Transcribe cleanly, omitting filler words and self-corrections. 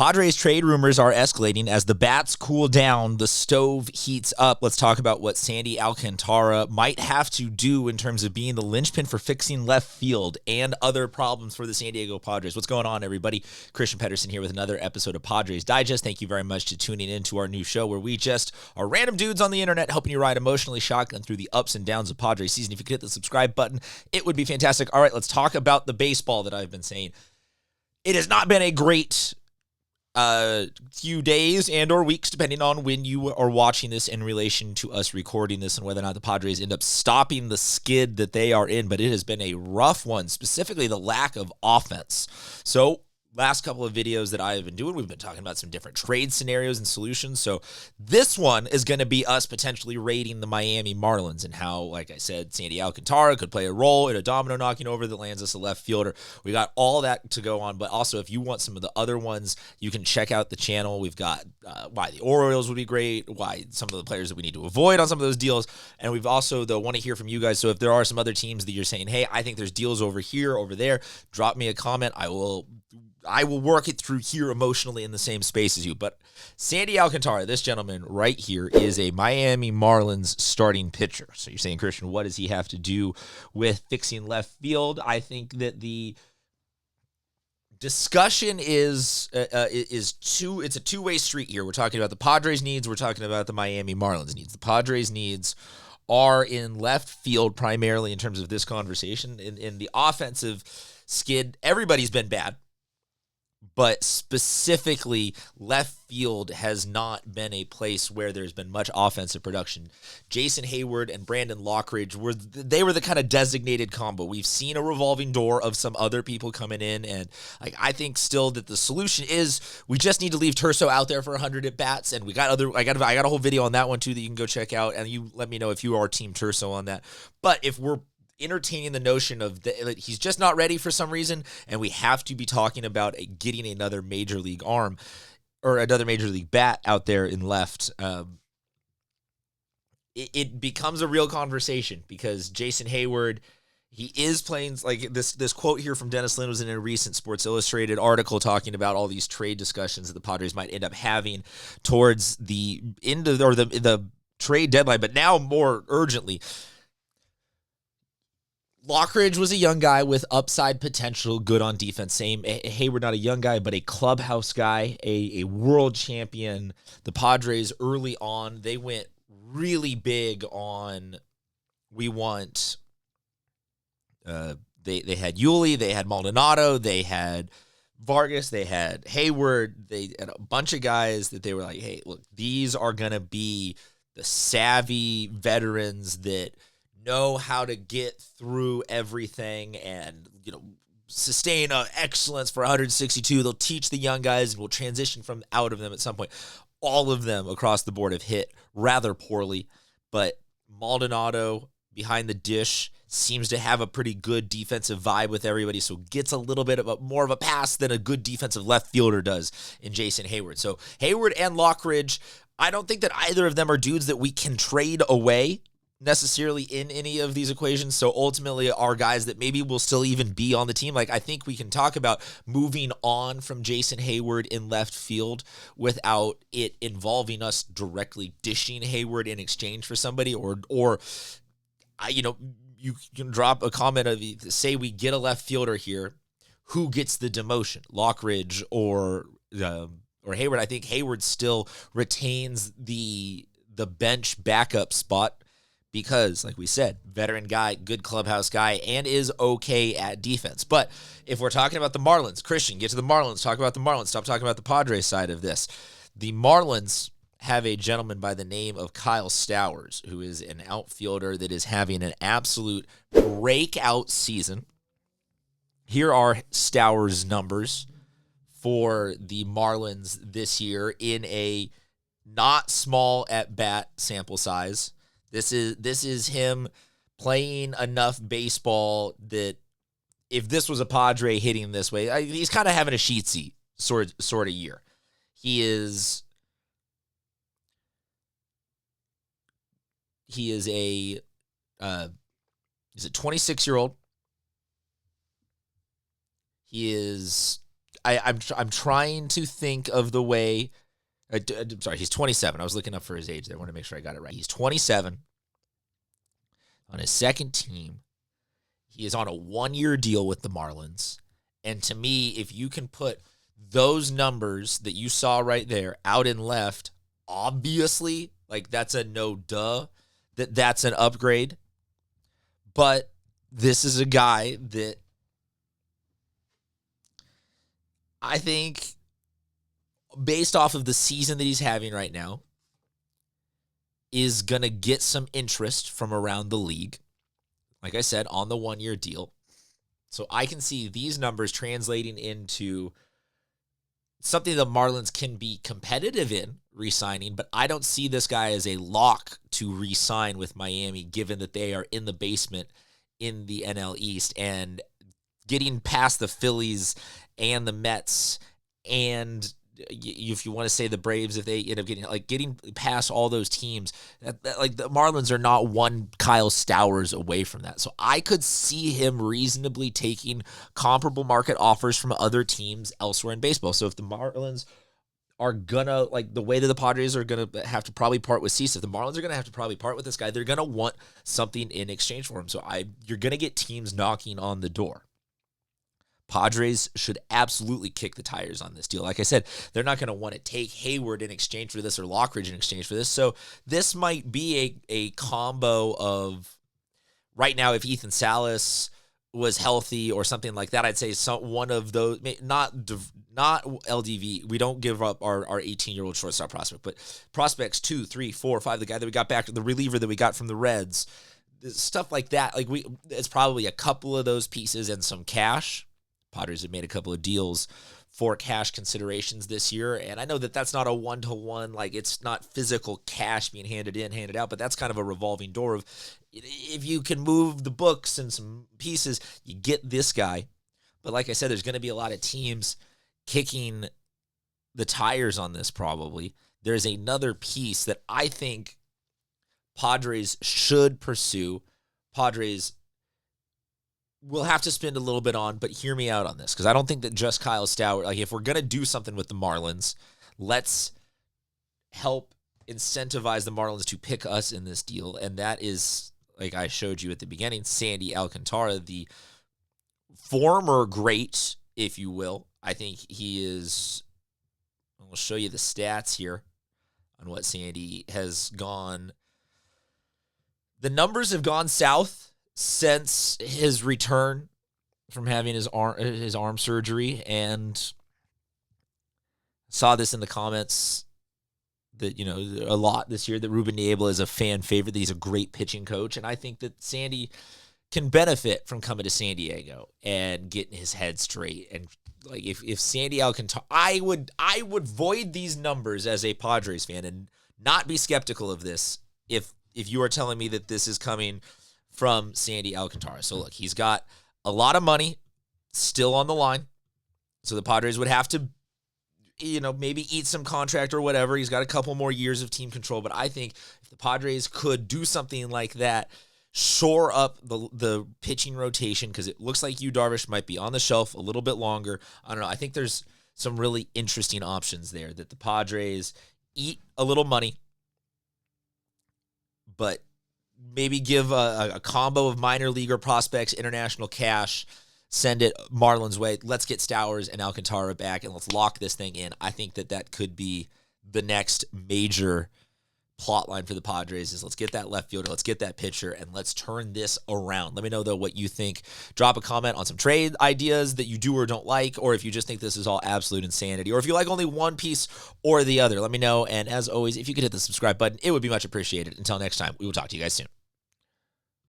Padres trade rumors are escalating as the bats cool down, the stove heats up. Let's talk about what Sandy Alcantara might have to do in terms of being the linchpin for fixing left field and other problems for the San Diego Padres. What's going on, everybody? Christian Pedersen here with another episode of Padres Digest. Thank you very much for tuning in to our new show where we just are random dudes on the internet helping you ride emotionally shotgun through the ups and downs of Padres season. If you could hit the subscribe button, it would be fantastic. All right, let's talk about the baseball that I've been saying. It has not been a great few days and or weeks, depending on when you are watching this in relation to us recording this and whether or not the Padres end up stopping the skid that they are in. But it has been a rough one, specifically the lack of offense. So last couple of videos that I have been doing, we've been talking about some different trade scenarios and solutions. So this one is going to be us potentially raiding the Miami Marlins and how, like I said, Sandy Alcantara could play a role in a domino knocking over that lands us a left fielder. We got all that to go on, but also if you want some of the other ones, you can check out the channel. We've got why the Orioles would be great, why some of the players that we need to avoid on some of those deals, and we've also, though, want to hear from you guys. So if there are some other teams that you're saying, hey, I think there's deals over here, over there, drop me a comment. I will work it through here emotionally in the same space as you. But Sandy Alcantara, this gentleman right here, is a Miami Marlins starting pitcher. So you're saying, Christian, what does he have to do with fixing left field? I think that the discussion it's a two-way street here. We're talking about the Padres' needs. We're talking about the Miami Marlins' needs. The Padres' needs are in left field primarily in terms of this conversation. In the offensive skid, everybody's been bad. But specifically, left field has not been a place where there's been much offensive production. Jason Hayward and Brandon Lockridge were the kind of designated combo. We've seen a revolving door of some other people coming in, and I think still that the solution is we just need to leave Turso out there for 100 at bats. And I got a whole video on that one too that you can go check out, and you let me know if you are Team Turso on that. But if we're entertaining the notion of that he's just not ready for some reason, and we have to be talking about getting another major league arm or another major league bat out there in left, it becomes a real conversation because Jason Hayward, he is playing like this quote here from Dennis Lin was in a recent Sports Illustrated article talking about all these trade discussions that the Padres might end up having towards the end of or the trade deadline, but now more urgently. Lockridge was a young guy with upside potential, good on defense. Same, Hayward, not a young guy, but a clubhouse guy, a world champion. The Padres early on, they went really big on, we want, they had Yuli, they had Maldonado, they had Vargas, they had Hayward, they had a bunch of guys that they were like, hey, look, these are going to be the savvy veterans that know how to get through everything and, sustain excellence for 162. They'll teach the young guys and we'll transition from out of them at some point. All of them across the board have hit rather poorly, but Maldonado behind the dish seems to have a pretty good defensive vibe with everybody, so gets a little bit of more of a pass than a good defensive left fielder does in Jason Hayward. So Hayward and Lockridge, I don't think that either of them are dudes that we can trade away necessarily in any of these equations. So ultimately are guys that maybe will still even be on the team. Like I think we can talk about moving on from Jason Hayward in left field without it involving us directly dishing Hayward in exchange for somebody or you can drop a comment of say we get a left fielder here, who gets the demotion, Lockridge or Hayward. I think Hayward still retains the bench backup spot because, like we said, veteran guy, good clubhouse guy, and is okay at defense. But if we're talking about the Marlins, Christian, get to the Marlins, talk about the Marlins, stop talking about the Padres side of this. The Marlins have a gentleman by the name of Kyle Stowers, who is an outfielder that is having an absolute breakout season. Here are Stowers' numbers for the Marlins this year in a not small at-bat sample size. This is him playing enough baseball that if this was a Padre hitting this way, he's kind of having a Sheetsy sort of year. He is a 26-year-old. He is I'm trying to think of the way. I'm sorry, he's 27. I was looking up for his age there. I want to make sure I got it right. He's 27 on his second team. He is on a 1-year deal with the Marlins. And to me, if you can put those numbers that you saw right there out in left, obviously, like that's a no-duh, that's an upgrade. But this is a guy that I think, based off of the season that he's having right now, is going to get some interest from around the league. Like I said, on the 1-year deal. So I can see these numbers translating into something the Marlins can be competitive in re-signing, but I don't see this guy as a lock to re-sign with Miami, given that they are in the basement in the NL East, and getting past the Phillies and the Mets, and if you want to say the Braves, if they end up getting past all those teams, like the Marlins are not one Kyle Stowers away from that. So I could see him reasonably taking comparable market offers from other teams elsewhere in baseball. So if the Marlins are gonna, like the way that the Padres are gonna have to probably part with Cease, if the Marlins are gonna have to probably part with this guy, they're gonna want something in exchange for him. So you're gonna get teams knocking on the door. Padres should absolutely kick the tires on this deal. Like I said, they're not going to want to take Hayward in exchange for this or Lockridge in exchange for this. So this might be a combo of, right now, if Ethan Salas was healthy or something like that, I'd say one of those, not LDV. We don't give up our 18-year-old shortstop prospect, but prospects 2, 3, 4, 5, the guy that we got back, the reliever that we got from the Reds, stuff like that. Like it's probably a couple of those pieces and some cash. Padres have made a couple of deals for cash considerations this year, and I know that that's not a one-to-one, like it's not physical cash being handed in, handed out, but that's kind of a revolving door of, if you can move the books and some pieces, you get this guy. But like I said, there's going to be a lot of teams kicking the tires on this probably. There's another piece that I think Padres should pursue. Padres we'll have to spend a little bit on, but hear me out on this, because I don't think that just Kyle Stowers, like if we're going to do something with the Marlins, let's help incentivize the Marlins to pick us in this deal, and that is, like I showed you at the beginning, Sandy Alcantara, the former great, if you will. I think he is, I'll show you the stats here on what Sandy has gone. The numbers have gone south since his return from having his arm surgery, and saw this in the comments that, you know, a lot this year, that Ruben Niebla is a fan favorite, that he's a great pitching coach, and I think that Sandy can benefit from coming to San Diego and getting his head straight. And like if Sandy Alcantara, I would void these numbers as a Padres fan and not be skeptical of this if you are telling me that this is coming from Sandy Alcantara. So look, he's got a lot of money still on the line. So the Padres would have to, you know, maybe eat some contract or whatever. He's got a couple more years of team control. But I think if the Padres could do something like that, shore up the pitching rotation, because it looks like Yu Darvish might be on the shelf a little bit longer. I don't know. I think there's some really interesting options there that the Padres eat a little money, but maybe give a combo of minor leaguer prospects, international cash, send it Marlins way. Let's get Stowers and Alcantara back, and let's lock this thing in. I think that could be the next major plot line for the Padres, is let's get that left fielder, let's get that pitcher, and let's turn this around. Let me know, though, what you think. Drop a comment on some trade ideas that you do or don't like, or if you just think this is all absolute insanity, or if you like only one piece or the other. Let me know, and as always, if you could hit the subscribe button, it would be much appreciated. Until next time, we will talk to you guys soon.